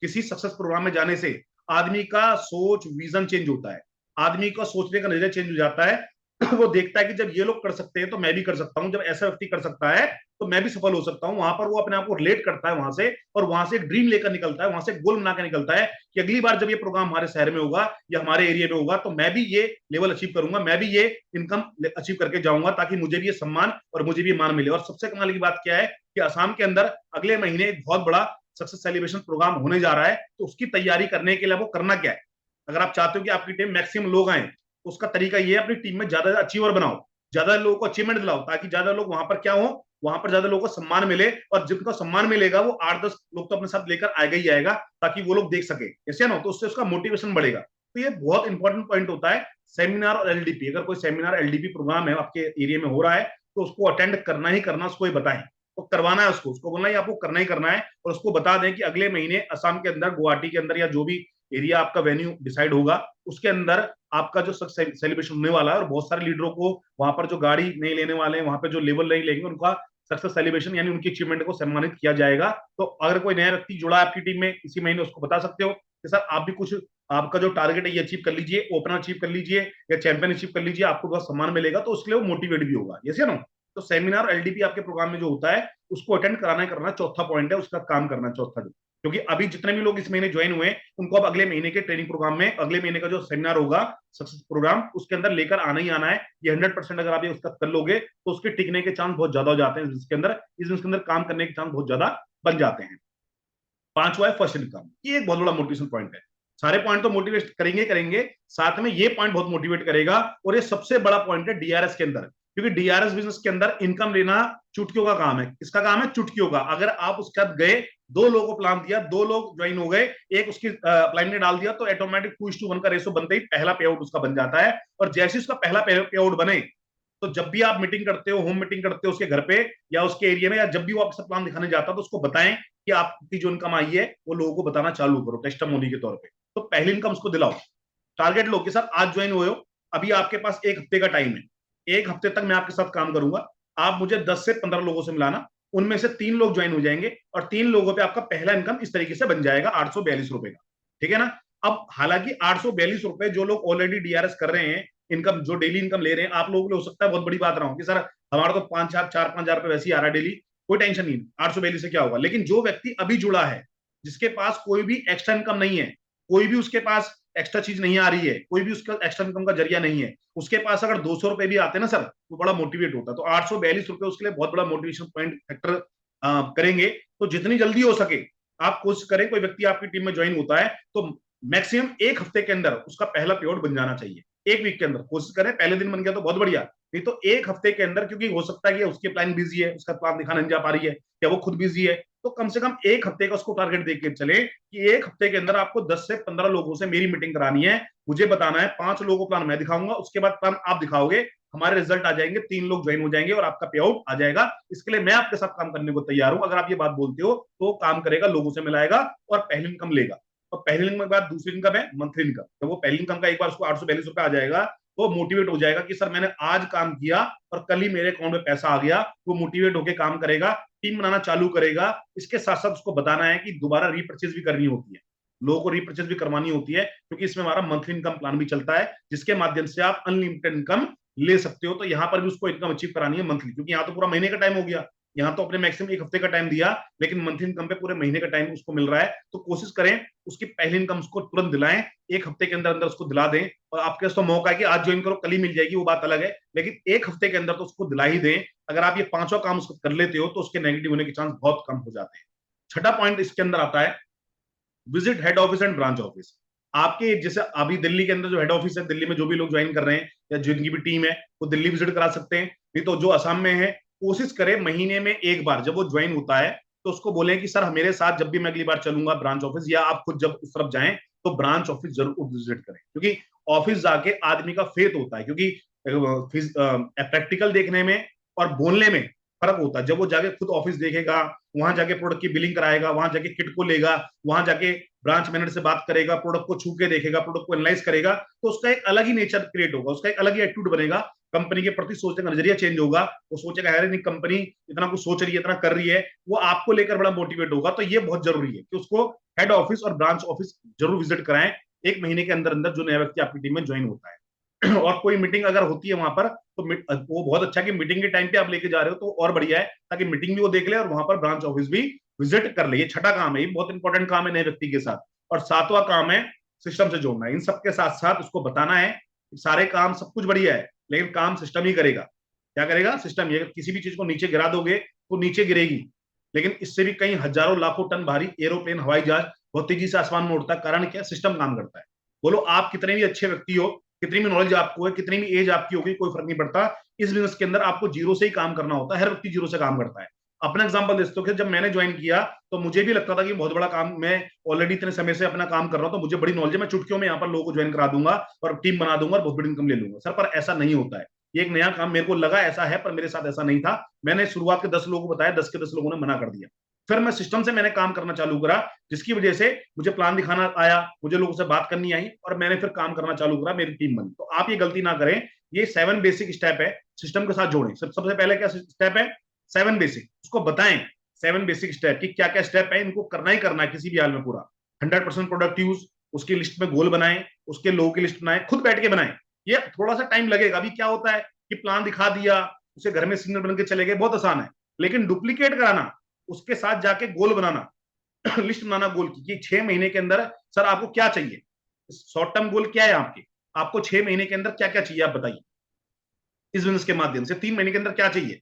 किसी सक्सेस प्रोग्राम में जाने से आदमी का सोच, विजन चेंज होता है, आदमी का सोचने का नजरिया चेंज हो जाता है। वो देखता है कि जब ये लोग कर सकते हैं तो मैं भी कर सकता हूं, जब ऐसा व्यक्ति कर सकता है तो मैं भी सफल हो सकता हूँ। वहां पर वो अपने आप को रिलेट करता है वहां से, और वहां से एक ड्रीम लेकर निकलता है, वहां से गोल बना के निकलता है कि अगली बार जब ये प्रोग्राम हमारे शहर में होगा या हमारे एरिया में होगा तो मैं भी ये लेवल अचीव करूंगा, मैं भी ये इनकम अचीव करके जाऊंगा, ताकि मुझे भी ये सम्मान और मुझे भी मान मिले। और सबसे कमाल की बात क्या है कि असम के अंदर अगले महीने एक बहुत बड़ा सक्सेस सेलिब्रेशन प्रोग्राम होने जा रहा है, तो उसकी तैयारी करने के लिए वो करना क्या है, अगर आप चाहते हो कि आपकी टीम मैक्सिमम लोग आए तो उसका तरीका ये है अपनी टीम में ज्यादा अचीवर बनाओ, ज्यादा लोगों को अचीवमेंट दिलाओ, ताकि ज्यादा लोग वहां पर क्या हो, वहां पर ज्यादा लोगों को सम्मान मिले, और जिनको सम्मान मिलेगा वो 8-10 लोग तो अपने साथ लेकर आएगा ही आएगा, ताकि वो लोग देख सके, ऐसे ना, तो उससे उसका मोटिवेशन बढ़ेगा। तो ये बहुत इंपॉर्टेंट पॉइंट होता है सेमिनार और एलडीपी। अगर कोई सेमिनार एलडीपी प्रोग्राम है आपके एरिया में हो रहा है तो उसको अटेंड करना ही करना, उसको ही बताएं, तो करवाना है उसको, उसको बोलना है आपको करना ही करना है, और उसको बता दें कि अगले महीने असम के अंदर, गुवाहाटी के अंदर, या जो भी एरिया आपका वेन्यू डिसाइड होगा उसके अंदर आपका जो सेलिब्रेशन होने वाला है, और बहुत सारे लीडरों को वहां पर जो गाड़ी नहीं लेने वाले हैं, वहां पर जो लेवल नहीं लेंगे, उनका सक्सेस सेलिब्रेशन यानी उनकी अचीवमेंट को सम्मानित किया जाएगा। तो अगर कोई नया व्यक्ति जुड़ा है आपकी टीम में इसी महीने, उसको बता सकते हो कि सर आप भी कुछ, आपका जो टारगेट है ये अचीव कर लीजिए, ओपनर अचीव कर लीजिए या चैंपियन अचीव कर लीजिए, आपको बहुत सम्मान मिलेगा, तो उसके लिए वो मोटिवेट भी होगा। ये ना, तो सेमिनार एलडीपी आपके प्रोग्राम में जो होता है उसको अटेंड कराना करना चौथा पॉइंट है, उसका काम करना चौथा जो, क्योंकि अभी जितने भी लोग इस महीने ज्वाइन हुए उनको अब अगले महीने के ट्रेनिंग प्रोग्राम में, अगले महीने का जो सेमिनार होगा सक्सेस प्रोग्राम, उसके अंदर लेकर आना ही आना है। ये 100% अगर आप ये उसका कर लोगे तो उसके टिकने के चांस बहुत ज्यादा हो जाते हैं, इसके अंदर इस अंदर काम करने के चांस बहुत ज्यादा बन जाते हैं। पांचवा है फर्स्ट इनकम। ये एक बहुत बड़ा मोटिवेशन पॉइंट है। सारे पॉइंट तो मोटिवेट करेंगे करेंगे, साथ में ये पॉइंट बहुत मोटिवेट करेगा, और ये सबसे बड़ा पॉइंट है डीआरएस के अंदर, क्योंकि डीआरएस बिजनेस के अंदर इनकम लेना चुटकियों का काम है। किसका काम है? चुटकियों का। अगर आप उसके साथ गए, 2 लोगों को प्लान दिया, 2 लोग ज्वाइन हो गए, एक उसकी प्लान में डाल दिया, तो ऑटोमेटिक 2:1 का रेशो बनते ही पहला पे आउट उसका बन जाता है। और जैसे उसका पहला पे आउट बने, तो जब भी आप मीटिंग करते हो, होम मीटिंग करते हो उसके घर पे या उसके एरिया में, या जब भी वो आपसे प्लान दिखाने जाता है, तो उसको बताएं कि आपकी जो इनकम आई है वो लोगों को बताना चालू करो टेस्टिमोनी के तौर पे। तो पहली इनकम उसको दिलाओ। टारगेट लो कि सर आज ज्वाइन हुए हो, अभी आपके पास 1 हफ्ते का टाइम है, 1 हफ्ते तक मैं आपके साथ काम करूंगा, आप मुझे 10 से 15 लोगों से मिलाना, उनमें से 3 लोग ज्वाइन हो जाएंगे, और 3 लोगों पे आपका पहला इनकम इस तरीके से बन जाएगा 842 रुपए का। ठीक है ना? अब हालांकि 842 रुपए जो लोग ऑलरेडी डीआरएस कर रहे हैं, इनकम जो डेली इनकम ले रहे हैं, आप लोगों के लिए हो सकता है बहुत बड़ी बात रहा हूँ कि सर हमारा तो 5,000 4-5,000 रुपए वैसे ही आ रहा है डेली, कोई टेंशन नहीं, 842 से क्या होगा। लेकिन जो व्यक्ति अभी जुड़ा है, जिसके पास कोई भी एक्स्ट्रा इनकम नहीं है, कोई भी उसके पास एक्स्ट्रा चीज नहीं आ रही है, कोई भी उसका एक्स्ट्रा इनकम का जरिया नहीं है, उसके पास अगर 200 रुपए भी आते हैं ना सर, तो बड़ा मोटिवेट होता है। तो 842 रुपए उसके लिए बहुत बड़ा मोटिवेशन पॉइंट फैक्टर करेंगे। तो जितनी जल्दी हो सके आप कोशिश करें, कोई व्यक्ति आपकी टीम में ज्वाइन होता है तो मैक्सिमम 1 हफ्ते के अंदर उसका पहला पेआउट बन जाना चाहिए। 1 वीक के अंदर कोशिश करें, पहले दिन बन गया तो बहुत बढ़िया, नहीं तो 1 हफ्ते के अंदर, क्योंकि हो सकता है कि उसकी प्लान बिजी है, उसका प्लान दिखाने नहीं जा पा रही है, या वो खुद बिजी है, तो कम से कम 1 हफ्ते का उसको टारगेट देख के चले कि 1 हफ्ते के अंदर आपको 10 से 15 लोगों से मेरी मीटिंग करानी है, मुझे बताना है, 5 लोगों को प्लान मैं दिखाऊंगा, उसके बाद प्लान आप दिखाओगे, हमारे रिजल्ट आ जाएंगे, 3 लोग ज्वाइन हो जाएंगे और आपका पे आउट आ जाएगा। इसके लिए मैं आपके साथ काम करने को तैयार हूं। अगर आप ये बात बोलते हो तो काम करेगा, लोगों से मिलाएगा और पहली इनकम लेगा। और पहली इनकम के बाद दूसरी इनकम है मंथली इनकम। तो वो पहली इनकम का एक बार उसको 842 रुपए आ जाएगा, तो मोटिवेट हो जाएगा कि सर मैंने आज काम किया और कल ही मेरे अकाउंट में पैसा आ गया। वो मोटिवेट होकर काम करेगा, टीम बनाना चालू करेगा। इसके साथ साथ उसको बताना है कि दोबारा रीपर्चेज भी करनी होती है, लोगों को रीपर्चेज भी करवानी होती है, क्योंकि इसमें हमारा मंथली इनकम प्लान भी चलता है, जिसके माध्यम से आप अनलिमिटेड इनकम ले सकते हो। तो यहाँ पर भी उसको इनकम अचीव करानी है मंथली, क्योंकि यहाँ तो पूरा महीने का टाइम हो गया, यहाँ तो अपने मैक्सिमम 1 हफ्ते का टाइम दिया, लेकिन मंथली इनकम पे पूरे महीने का टाइम उसको मिल रहा है। तो कोशिश करें उसकी पहली इनकम उसको तुरंत दिलाएं, 1 हफ्ते के अंदर अंदर उसको दिला दें। और आपके पास तो मौका है कि आज ज्वाइन करो कल ही मिल जाएगी, वो बात अलग है, लेकिन 1 हफ्ते के अंदर तो उसको दिला ही दें। अगर आप ये पांचों काम उसको कर लेते हो तो उसके नेगेटिव होने के चांस बहुत कम हो जाते हैं। छठा पॉइंट इसके अंदर आता है visit head office and branch office. आपके जैसे अभी दिल्ली के अंदर जो हेड ऑफिस है, दिल्ली में जो भी लोग ज्वाइन कर रहे हैं या जिनकी भी टीम है, वो दिल्ली विजिट करा सकते हैं। नहीं तो जो असम में है, कोशिश करें महीने में एक बार जब वो ज्वाइन होता है तो उसको बोलें कि सर मेरे साथ जब भी मैं अगली बार चलूंगा ब्रांच ऑफिस, या आप खुद जब उस तरफ जाएं तो ब्रांच ऑफिस जरूर विजिट करें, क्योंकि ऑफिस जाके आदमी का फेथ होता है। क्योंकि प्रैक्टिकल देखने में और बोलने में फर्क होता है। जब वो जाके खुद ऑफिस देखेगा, वहां जाके प्रोडक्ट की बिलिंग कराएगा, वहां जाके किट को लेगा, वहां जाके ब्रांच मैनेजर से बात करेगा, प्रोडक्ट को छू के देखेगा, प्रोडक्ट को एनालाइज करेगा, तो उसका एक अलग ही नेचर क्रिएट होगा, उसका एक अलग ही एटीट्यूड बनेगा, कंपनी के प्रति सोचने का नजरिया चेंज होगा। वो सोचेगा यार नहीं कंपनी इतना कुछ सोच रही है, इतना कर रही है, वो आपको लेकर बड़ा मोटिवेट होगा। तो ये बहुत जरूरी है कि उसको हेड ऑफिस और ब्रांच ऑफिस जरूर विजिट कराएं 1 महीने के अंदर अंदर, जो नया व्यक्ति आपकी टीम में ज्वाइन होता है। और कोई मीटिंग अगर होती है वहां पर, तो वो बहुत अच्छा कि मीटिंग के टाइम पे आप लेके जा रहे हो तो और बढ़िया है, ताकि मीटिंग भी वो देख ले और वहां पर ब्रांच ऑफिस भी विजिट कर ले। ये छठा काम है, ये बहुत इंपॉर्टेंट काम है नए व्यक्ति के साथ। और सातवां काम है सिस्टम से जोड़ना। इन सबके साथ साथ उसको बताना है सारे काम सब कुछ बढ़िया है, लेकिन काम सिस्टम ही करेगा। क्या करेगा? सिस्टम। ये किसी भी चीज को नीचे गिरा दोगे तो नीचे गिरेगी, लेकिन इससे भी कई हजारों लाखों टन भारी एरोप्लेन, हवाई जहाज बहुत तेजी से आसमान में उड़ता है। कारण क्या? सिस्टम काम करता है। बोलो आप कितने भी अच्छे व्यक्ति हो, कितनी भी नॉलेज आपको है, कितनी भी एज आपकी होगी, कोई फर्क नहीं पड़ता। इस बिजनेस के अंदर आपको जीरो से ही काम करना होता है। हर व्यक्ति जीरो से काम करता है। अपना एग्जांपल देते हो, जब मैंने ज्वाइन किया तो मुझे भी लगता था कि बहुत बड़ा काम, मैं ऑलरेडी इतने समय से अपना काम कर रहा हूं तो मुझे बड़ी नॉलेज है, मैं चुटकियों में यहाँ पर लोगों को ज्वाइन करा दूंगा और टीम बना दूंगा और बहुत बड़ी इनकम ले लूंगा। सर पर ऐसा नहीं होता है। ये एक नया काम मेरे को लगा ऐसा है, पर मेरे साथ ऐसा नहीं था। मैंने शुरुआत के 10 लोगों को बताया, 10 के 10 लोगों ने मना कर दिया। फिर मैं सिस्टम से मैंने काम करना चालू करा, जिसकी वजह से मुझे प्लान दिखाना आया, मुझे लोगों से बात करनी आई और मैंने फिर काम करना चालू करा, मेरी टीम बनी। तो आप ये गलती ना करें। ये 7 बेसिक स्टेप है, सिस्टम के साथ जोड़ें। सबसे पहले क्या स्टेप है? 7 बेसिक। उसको बताएं 7 बेसिक स्टेप की क्या क्या स्टेप है, इनको करना ही करना है किसी भी हाल में पूरा। 100% प्रोडक्ट यूज, उसकी लिस्ट में गोल बनाएं, उसके लोगों की लिस्ट बनाएं, खुद बैठ के बनाएं। ये थोड़ा सा टाइम लगेगा। अभी क्या होता है कि प्लान दिखा दिया, उसे घर में सिग्नल बन के चले गए, बहुत आसान है। लेकिन डुप्लीकेट कराना, उसके साथ जाके गोल बनाना, लिस्ट बनाना गोल की कि 6 महीने के अंदर सर आपको क्या चाहिए, शॉर्ट टर्म गोल क्या है आपके, आपको 6 महीने के अंदर क्या क्या चाहिए आप बताइए। इस बिजनेस के माध्यम से 3 महीने के अंदर क्या चाहिए।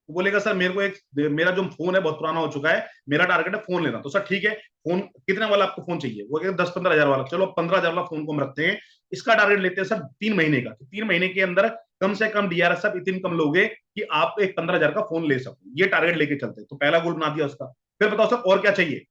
वो बोलेगा सर मेरे को एक, मेरा जो फोन है बहुत पुराना हो चुका है, मेरा टारगेट है फोन लेना। तो सर ठीक है, फोन कितने वाला आपको फोन चाहिए? वो कहेगा 10-15 हजार वाला। चलो 15 हजार वाला फोन को हम रखते हैं, इसका टारगेट लेते हैं सर 3 महीने का। तो 3 महीने के अंदर कम से कम डीआरएस सब इतनी इनकम लोगे कि आप एक 15 हजार का फोन ले सको। ये टारगेट लेके चलते हैं। तो पहला गोल बना दिया उसका। फिर बताओ सर और क्या चाहिए?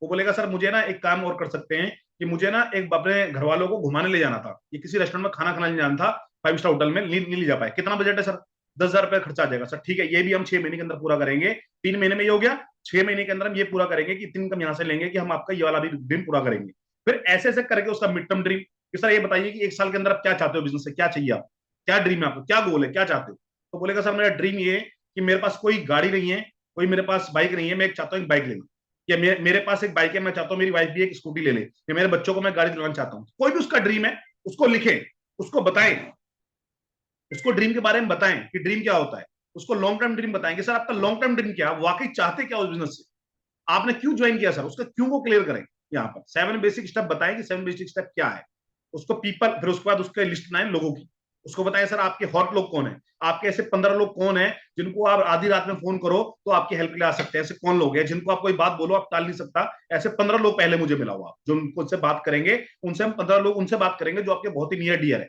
वो बोलेगा सर मुझे ना एक काम और कर सकते हैं कि मुझे ना एक अपने घर वालों को घुमाने ले जाना था, ये किसी रेस्टोरेंट में खाना खाने जाना था, 5 स्टार होटल में, नहीं ले जा पाए। कितना बजट है सर? 10 हजार रुपया खर्चा आ जाएगा। सर ठीक है, ये भी हम 6 महीने के अंदर पूरा करेंगे। 3 महीने में ये हो गया। 6 महीने के अंदर हम ये पूरा करेंगे कि इतनी इनकम यहाँ से लेंगे कि हम आपका ये वाला भी ड्रीम पूरा करेंगे। फिर ऐसे ऐसे करके उसका मिड टर्म ड्रीम कि सर ये बताइए कि 1 साल के अंदर आप क्या चाहते हो, बिजनेस से क्या चाहिए, आप क्या ड्रीम है, आपको क्या गोल है, क्या चाहते हो। तो बोलेगा सर मेरा ड्रीम ये कि मेरे पास कोई गाड़ी नहीं है, कोई मेरे पास बाइक नहीं है, मैं एक चाहता हूँ एक बाइक लेना, या मेरे पास एक बाइक है, मैं चाहता हूँ मेरी वाइफ भी एक स्कूटी ले ले, या मेरे बच्चों को मैं गाड़ी दिलाना चाहता हूँ। कोई भी उसका ड्रीम है उसको लिखे, उसको बताएं, उसको ड्रीम के बारे में बताएं कि ड्रीम क्या होता है। उसको लॉन्ग टर्म ड्रीम बताएंगे, सर आपका लॉन्ग टर्म ड्रीम क्या, वाकई चाहते क्या उस बिजनेस से, आपने क्यों ज्वाइन किया सर, उसका क्यों को क्लियर करें। यहाँ पर 7 बेसिक स्टेप बताएं कि 7 बेसिक स्टेप क्या है। उसको पीपल, फिर उसके बाद उसके लिस्ट बनाए लोगों की। उसको बताएं सर आपके हॉट लोग कौन है, आपके ऐसे 15 लोग कौन है जिनको आप आधी रात में फोन करो तो आपकी हेल्प के लिए आ सकते हैं। ऐसे कौन लोग हैं जिनको आप कोई बात बोलो आप टाल नहीं सकता, ऐसे 15 लोग पहले मुझे मिलाओ आप, जो उनसे बात करेंगे, उनसे हम 15 लोग उनसे बात करेंगे जो आपके बहुत ही नियर डियर है।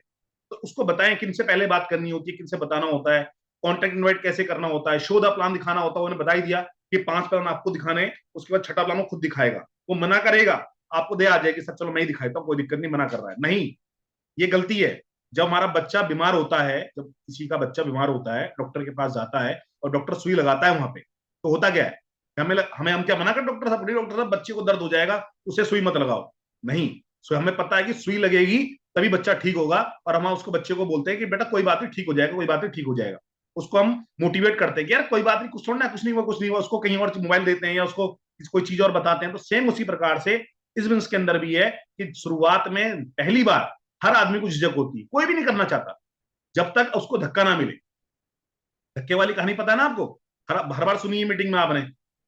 तो उसको बताएं किनसे पहले बात करनी होती है, किनसे बताना होता है, कॉन्टेक्ट इनवाइट कैसे करना होता है, शो द प्लान दिखाना होता है। उन्हें बता ही दिया कि 5 प्लान आपको दिखाने, उसके बाद छठा प्लान वो खुद दिखाएगा। वो मना करेगा, आपको दे आ जाएगी सर चलो मैं ही दिखाता हूँ, कोई दिक्कत नहीं, मना कर रहा है नहीं। ये गलती है। जब हमारा बच्चा बीमार होता है, जब किसी का बच्चा बीमार होता है, डॉक्टर के पास जाता है और डॉक्टर सुई लगाता है वहां पे, तो होता क्या है, हमें हम क्या मना कर डॉक्टर साहब, डॉक्टर साहब बच्चे को दर्द हो जाएगा उसे सुई मत लगाओ, नहीं। सो हमें पता है कि सुई लगेगी तभी बच्चा ठीक होगा, और हम उसको बच्चे को बोलते हैं कि बेटा कोई बात नहीं ठीक हो जाएगा, कोई बात नहीं ठीक हो जाएगा। उसको हम मोटिवेट करते हैं कि यार कोई बात नहीं, कुछ छोड़ना, कुछ नहीं हुआ, कुछ नहीं हुआ। उसको कहीं और मोबाइल देते हैं या उसको कोई चीज और बताते हैं। तो सेम उसी प्रकार से इस बिजनेस के अंदर भी है कि शुरुआत में पहली बार हर आदमी को झिझक होती है, कोई भी नहीं करना चाहता जब तक उसको धक्का ना मिले। धक्के वाली कहानी पता है ना आपको, हर बार सुनी है मीटिंग में आपने।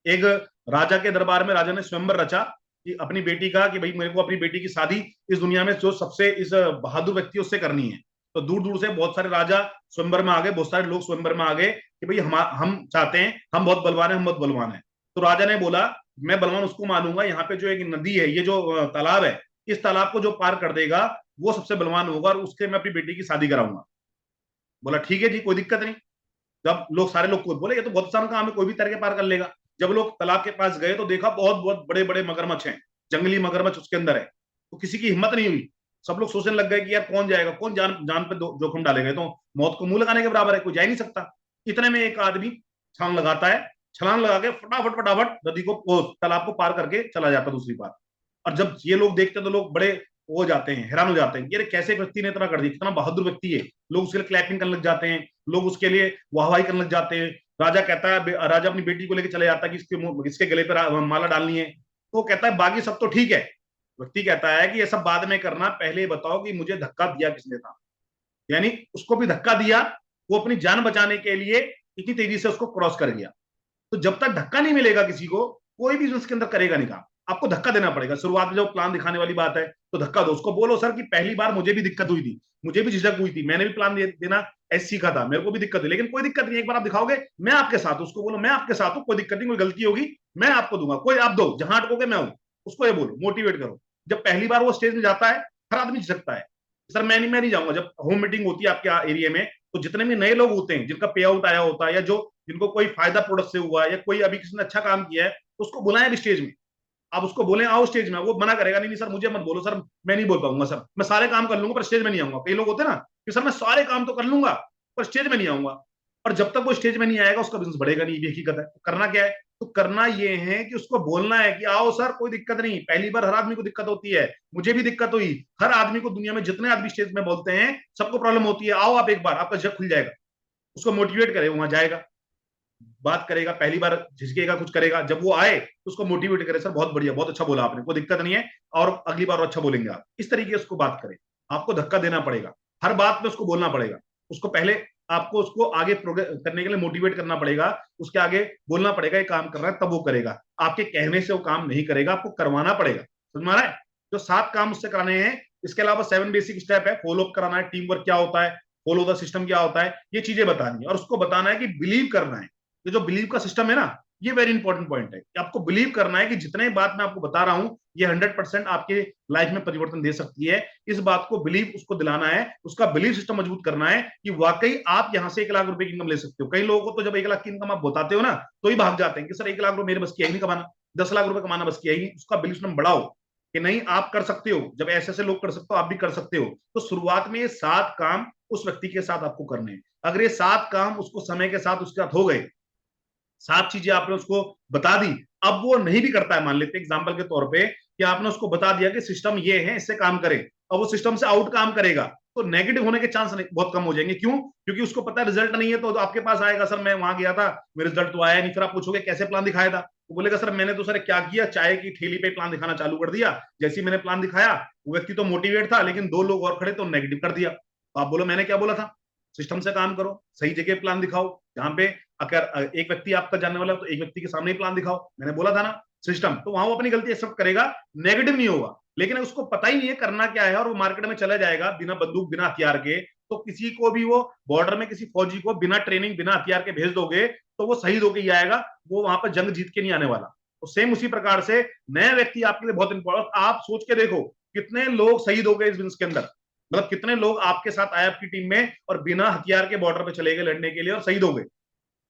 एक राजा के दरबार में राजा ने स्वयंवर रचा कि अपनी बेटी का, कि भाई मेरे को अपनी बेटी की शादी इस दुनिया में जो सबसे इस बहादुर व्यक्ति उससे करनी है। तो दूर दूर से बहुत सारे राजा स्वयंवर में आ गए, बहुत सारे लोग स्वयंवर में आ गए कि भाई हम चाहते हैं, हम बहुत बलवान है, हम बहुत बलवान है। तो राजा ने बोला मैं बलवान उसको मानूंगा, यहाँ पे जो एक नदी है, ये जो तालाब है, इस तालाब को जो पार कर देगा वो सबसे बलवान होगा और उसके मैं अपनी बेटी की शादी कराऊंगा। बोला ठीक है जी, कोई दिक्कत नहीं। जब लोग, सारे लोग बोले ये तो बहुत आसान काम है, कोई भी तरह के पार कर लेगा। जब लोग तालाब के पास गए तो देखा बहुत बहुत बड़े बड़े मगरमच्छ हैं, जंगली मगरमच्छ उसके अंदर है। तो किसी की हिम्मत नहीं हुई, सब लोग सोचने लग गए कि यार कौन जाएगा, कौन जान जान पे जोखिम डालेगा, तो मौत को मुंह लगाने के बराबर है, कोई जा ही नहीं सकता। इतने में एक आदमी छलांग लगाता है, छलांग लगा के फटाफट फटाफट नदी को, तालाब को पार करके चला जाता दूसरी पार। और जब ये लोग देखते हैं तो लोग बड़े हो जाते हैं, हैरान हो जाते हैं, ये कैसे व्यक्ति ने इतना कर दिया, कितना बहादुर व्यक्ति है। लोग उसके लिए क्लैपिंग करने लग जाते हैं, लोग उसके लिए वाहवाही करने लग जाते हैं। राजा कहता है, राजा अपनी बेटी को लेकर चले जाता है कि इसके गले पर माला डालनी है। तो वो कहता है बाकी सब तो ठीक है। व्यक्ति कहता है कि ये सब बाद में करना, पहले बताओ कि मुझे धक्का दिया किसने था। यानी उसको भी धक्का दिया, वो अपनी जान बचाने के लिए इतनी तेजी से उसको क्रॉस कर गया। तो जब तक धक्का नहीं मिलेगा किसी को, कोई भी बिजनेस के अंदर करेगा नहीं काम। आपको धक्का देना पड़ेगा। शुरुआत में जब प्लान दिखाने वाली बात है तो धक्का दो, उसको बोलो सर कि पहली बार मुझे भी दिक्कत हुई थी, मुझे भी झिझक हुई थी, मैंने भी प्लान देना ऐसे सीखा था, मेरे को भी दिक्कत हुई, लेकिन कोई दिक्कत नहीं, एक बार आप दिखाओगे मैं आपके साथ हूं। उसको बोलो मैं आपके साथ हूं, कोई दिक्कत नहीं, कोई गलती होगी मैं आपको दूंगा, कोई आप दो, जहां अटकोगे मैं हूं। उसको ये बोलो, मोटिवेट करो। जब पहली बार वो स्टेज में जाता है, हर आदमी झिझकता है, सर मैं नहीं जाऊंगा। जब होम मीटिंग होती है आपके एरिया में, तो जितने भी नए लोग होते हैं जिनका पे आउट आया होता है, या जो जिनको कोई फायदा प्रोडक्ट से हुआ है, या कोई अभी किसी ने अच्छा काम किया है, तो उसको बुलाएं भी स्टेज में। आप उसको बोले आओ स्टेज में, वो मना करेगा, नहीं नहीं सर मुझे मत बोलो सर, मैं नहीं बोल पाऊंगा सर, मैं सारे काम कर लूंगा पर स्टेज में नहीं आऊंगा। कई लोग होते हैं ना कि सर मैं सारे काम तो कर लूंगा पर स्टेज में नहीं आऊंगा। और जब तक वो स्टेज में नहीं आएगा उसका बिजनेस बढ़ेगा नहीं, ये हकीकत है। तो करना क्या है? तो करना ये है कि उसको बोलना है कि आओ सर कोई दिक्कत नहीं, पहली बार हर आदमी को दिक्कत होती है, मुझे भी दिक्कत हुई, हर आदमी को, दुनिया में जितने आदमी स्टेज में बोलते हैं सबको प्रॉब्लम होती है, आओ आप एक बार, आपका जग खुल जाएगा। उसको मोटिवेट करे, वहां जाएगा, बात करेगा, पहली बार झिझकेगा, कुछ करेगा, जब वो आए तो उसको मोटिवेट करे, सर बहुत बढ़िया, बहुत अच्छा बोला आपने, कोई दिक्कत नहीं है, और अगली बार और अच्छा बोलेंगे आप। इस तरीके से उसको बात करें। आपको धक्का देना पड़ेगा, हर बात में उसको बोलना पड़ेगा। उसको पहले आपको उसको आगे प्रोग्रेस करने के लिए मोटिवेट करना पड़ेगा, उसके आगे बोलना पड़ेगा ये काम कर रहा है, तब वो करेगा। आपके कहने से वो काम नहीं करेगा, आपको करवाना पड़ेगा। समझ में आ रहा है? जो 7 काम उससे कराने हैं, इसके अलावा 7 बेसिक स्टेप है, फॉलो अप कराना है, टीम वर्क क्या होता है, फॉलो द सिस्टम क्या होता है, ये चीजें बतानी है। और उसको बताना है कि बिलीव करना है। ये जो बिलीव का सिस्टम है ना, ये वेरी इंपॉर्टेंट पॉइंट है कि आपको बिलीव करना है कि जितने बात मैं आपको बता रहा हूं ये 100% आपके लाइफ में परिवर्तन दे सकती है। इस बात को बिलीव उसको दिलाना है, उसका बिलीव सिस्टम मजबूत करना है कि वाकई आप यहां से 1 लाख रुपए की इनकम ले सकते हो। कई लोगों को तो जब 1 लाख की इनकम आप बताते हो ना, तो ही भाग जाते हैं कि सर 1 लाख रुपए मेरे बस की है नहीं कमाना, 10 लाख रुपए कमाना बस की है नहीं। उसका बिलीव सिस्टम बढ़ाओ कि नहीं आप कर सकते हो, जब ऐसे ऐसे लोग कर सकते हो आप भी कर सकते हो। तो शुरुआत में ये 7 काम उस व्यक्ति के साथ आपको करने हैं। अगर ये 7 काम उसको समय के साथ उसके साथ हो गए, 7 चीजें आपने उसको बता दी, अब वो नहीं भी करता है, मान लेते एग्जाम्पल के तौर पे कि आपने उसको बता दिया कि सिस्टम ये है, इससे काम करे, अब वो सिस्टम से आउट काम करेगा, तो नेगेटिव होने के चांस बहुत कम हो जाएंगे। क्यों? क्योंकि उसको पता है रिजल्ट नहीं है, तो आपके पास आएगा, सर मैं वहां गया था, मेरा रिजल्ट तो आया नहीं। फिर आप पूछोगे कैसे प्लान दिखाया था, वो बोलेगा सर मैंने तो सर क्या किया, चाय की ठेली पे प्लान दिखाना चालू कर दिया, जैसे ही मैंने प्लान दिखाया वो व्यक्ति तो मोटिवेट था, लेकिन 2 लोग और खड़े तो नेगेटिव कर दिया। तो आप बोलो मैंने क्या बोला था, सिस्टम से काम करो, सही जगह प्लान दिखाओ, जहां पे अगर एक व्यक्ति आपका जानने वाला है तो एक व्यक्ति के सामने ही प्लान दिखाओ, मैंने बोला था ना सिस्टम, तो वहां वो अपनी गलती एक्सेप्ट करेगा, नेगेटिव नहीं होगा। लेकिन उसको पता ही नहीं है करना क्या है, और वो मार्केट में चला जाएगा बिना बंदूक बिना हथियार के, तो किसी को भी वो बॉर्डर में किसी फौजी को बिना ट्रेनिंग बिना हथियार के भेज दोगे तो वो शहीद होके ही आएगा, वो वहां पर जंग जीत के नहीं आने वाला। तो सेम उसी प्रकार से नया व्यक्ति आपके लिए बहुत इंपॉर्टेंट। आप सोच के देखो कितने लोग शहीद हो गए इस बिजनेस के अंदर, मतलब कितने लोग आपके साथ आए आपकी टीम में और बिना हथियार के बॉर्डर पे चले गए लड़ने के लिए और शहीद हो गए।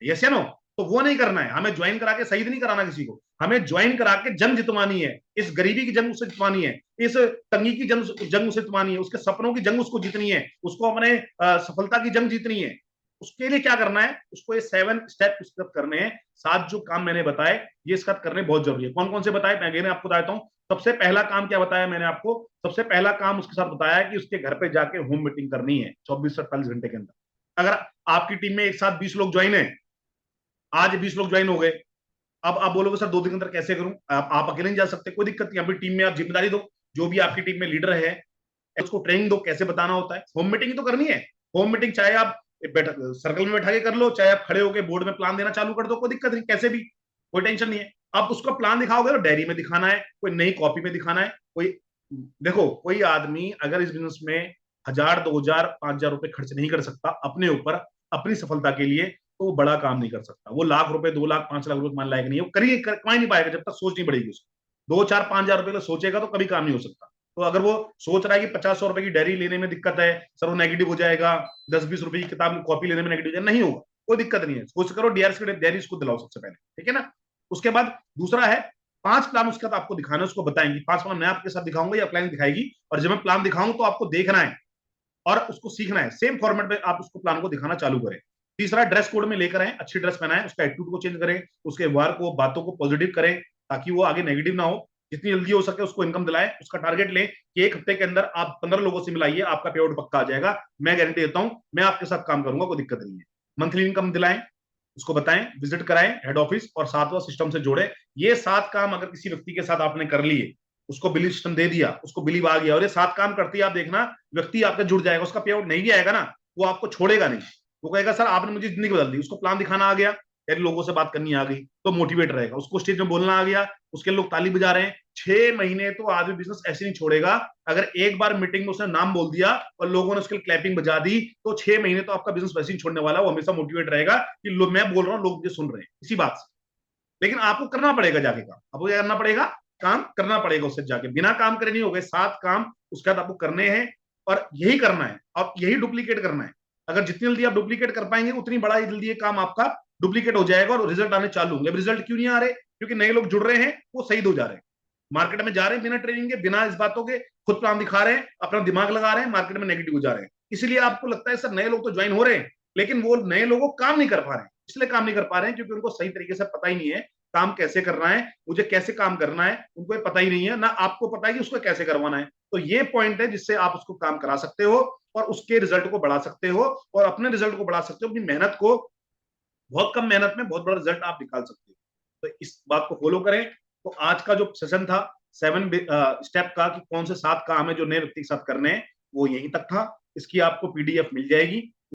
यस या नो? तो वो नहीं करना है, हमें ज्वाइन करा के शहीद नहीं कराना किसी को, हमें ज्वाइन करा के जंग जितवानी है, इस गरीबी की जंग उससे जितवानी है, इस तंगी की जंग उससे जितवानी है, उसके सपनों की जंग उसको जीतनी है, उसको अपने सफलता की जंग जीतनी है। उसके लिए क्या करना है, उसको ये 7 स्टेप करने हैं। 7 जो काम मैंने बताए ये इसका करने बहुत जरूरी है। कौन कौन से बताए मैं अगेन आपको बताता हूँ। सबसे पहला काम क्या बताया मैंने आपको, सबसे पहला काम उसके साथ बताया कि उसके घर पे जाके होम मीटिंग करनी है 24 से 48 घंटे के अंदर। अगर आपकी टीम में एक साथ 20 लोग ज्वाइन है, आज 20 लोग ज्वाइन हो गए, अब आप बोलोगे सर 2 दिन के अंदर कैसे करूं, आप अकेले नहीं जा सकते, कोई दिक्कत नहीं, अपनी टीम में आप जिम्मेदारी दो, जो भी आपकी टीम में लीडर है उसको ट्रेनिंग दो कैसे बताना होता है। होम मीटिंग तो करनी है, होम मीटिंग चाहे आप सर्कल में बैठा के कर लो, चाहे आप खड़े होकर बोर्ड में प्लान देना चालू कर दो, कोई दिक्कत नहीं, कैसे भी कोई टेंशन नहीं है। आप उसको प्लान दिखाओगे तो डायरी में दिखाना है, कोई नई कॉपी में दिखाना है। कोई देखो कोई आदमी अगर इस बिजनेस में 1000 2000 5000 रुपए खर्च नहीं कर सकता अपने ऊपर अपनी सफलता के लिए, तो वो बड़ा काम नहीं कर सकता। वो लाख रुपए 2 लाख 5 लाख रुपए कमाने लायक नहीं है, वो कमा ही नहीं पाएगा जब तक सोच नहीं बढ़ेगी उसको। 2 4 5 हजार रुपए सोचेगा तो कभी काम नहीं हो सकता। तो अगर वो सोच रहा है कि 50 100 रुपए की डायरी लेने में दिक्कत है, सर वो नेगेटिव हो जाएगा, 10 20 रुपए की किताब कॉपी लेने में नेगेटिव हो जाएगा, नहीं होगा, कोई दिक्कत नहीं है। कोशिश करो डीआरएस की डायरी उसको दिलाओ सबसे पहले, ठीक है ना। उसके बाद दूसरा है 5 प्लान उसके साथ आपको दिखाना, उसको बताएंगे 5 प्लान मैं आपके साथ दिखाऊंगा या प्लान दिखाएगी, और जब मैं प्लान दिखाऊं तो आपको देखना है और उसको सीखना है, सेम फॉर्मेट में आप उसको प्लान को दिखाना चालू करें। तीसरा ड्रेस कोड में लेकर आए, अच्छी ड्रेस पहनाएं, उसका एटीट्यूड को चेंज करें, उसके व्यवहार को बातों को पॉजिटिव करें ताकि वो आगे नेगेटिव ना हो। जितनी जल्दी हो सके उसको इनकम दिलाएं, उसका टारगेट लें कि 1 हफ्ते के अंदर आप 15 लोगों से मिलाइए, आपका पे आउट पक्का आ जाएगा, मैं गारंटी देता हूं, मैं आपके साथ काम करूंगा, कोई दिक्कत नहीं है। मंथली इनकम दिलाएं, उसको बताएं, विजिट कराएं हेड ऑफिस, और 7वां सिस्टम से जोड़े। ये 7 काम अगर किसी व्यक्ति के साथ आपने कर लिए उसको बिलीव सिस्टम दे दिया, उसको बिलीव आ गया और ये 7 काम करती है, आप देखना व्यक्ति आपका जुड़ जाएगा, उसका पे आउट नहीं भी आएगा ना, वो आपको छोड़ेगा नहीं, वो कहेगा सर आपने मुझे जिंदगी बदल दी। उसको प्लान दिखाना आ गया, यार लोगों से बात करनी आ गई तो मोटिवेट रहेगा, उसको स्टेज में बोलना आ गया, उसके लोग ताली बजा रहे हैं, 6 महीने तो आदमी बिजनेस ऐसे नहीं छोड़ेगा। अगर एक बार मीटिंग में उसने नाम बोल दिया और लोगों ने उसके क्लैपिंग बजा दी, तो 6 महीने तो आपका बिजनेस वैसे ही छोड़ने वाला, वो हमेशा मोटिवेट रहेगा कि मैं बोल रहा हूँ, लोग मुझे सुन रहे हैं इसी बात से। लेकिन आपको करना पड़ेगा जाके काम, आपको क्या करना पड़ेगा, काम करना पड़ेगा उससे जाके, बिना काम करे नहीं हो गए, 7 काम उसके बाद आपको करने हैं और यही करना है और यही डुप्लीकेट करना है। अगर जितनी जल्दी आप डुप्लीकेट कर पाएंगे उतनी बड़ा जल्दी ये काम आपका डुप्लीकेट हो जाएगा और रिजल्ट आने चालू होंगे। अब रिजल्ट क्यों नहीं आ रहे, क्योंकि नए लोग जुड़ रहे हैं, वो शहीद हो जा रहे हैं, मार्केट में जा रहे हैं बिना ट्रेनिंग के, बिना इस बातों के, खुद प्लान दिखा रहे हैं, अपना दिमाग लगा रहे हैं, मार्केट में नेगेटिव हो जा रहे हैं। इसलिए आपको लगता है सर नए लोग तो ज्वाइन हो रहे हैं, लेकिन वो नए लोगों काम नहीं कर पा रहे हैं। इसलिए काम नहीं कर पा रहे हैं क्योंकि उनको सही तरीके से पता ही नहीं है काम कैसे करना है, मुझे कैसे काम करना है, उनको ये पता ही नहीं है, ना आपको पता है कि उसको कैसे करवाना है। तो ये पॉइंट है जिससे आप उसको काम करा सकते हो और उसके रिजल्ट को बढ़ा सकते हो और अपने रिजल्ट को बढ़ा सकते हो, अपनी मेहनत को, बहुत कम मेहनत में बहुत बड़ा रिजल्ट आप निकाल सकते हो। तो इस बात को फॉलो करें। तो आज का जो सेशन था 7 स्टेप का कि कौन से 7 काम है जो नए व्यक्ति के साथ करने हैं, वो यहीं तक था। इसकी आपको पीडीएफ मिल जाएगी,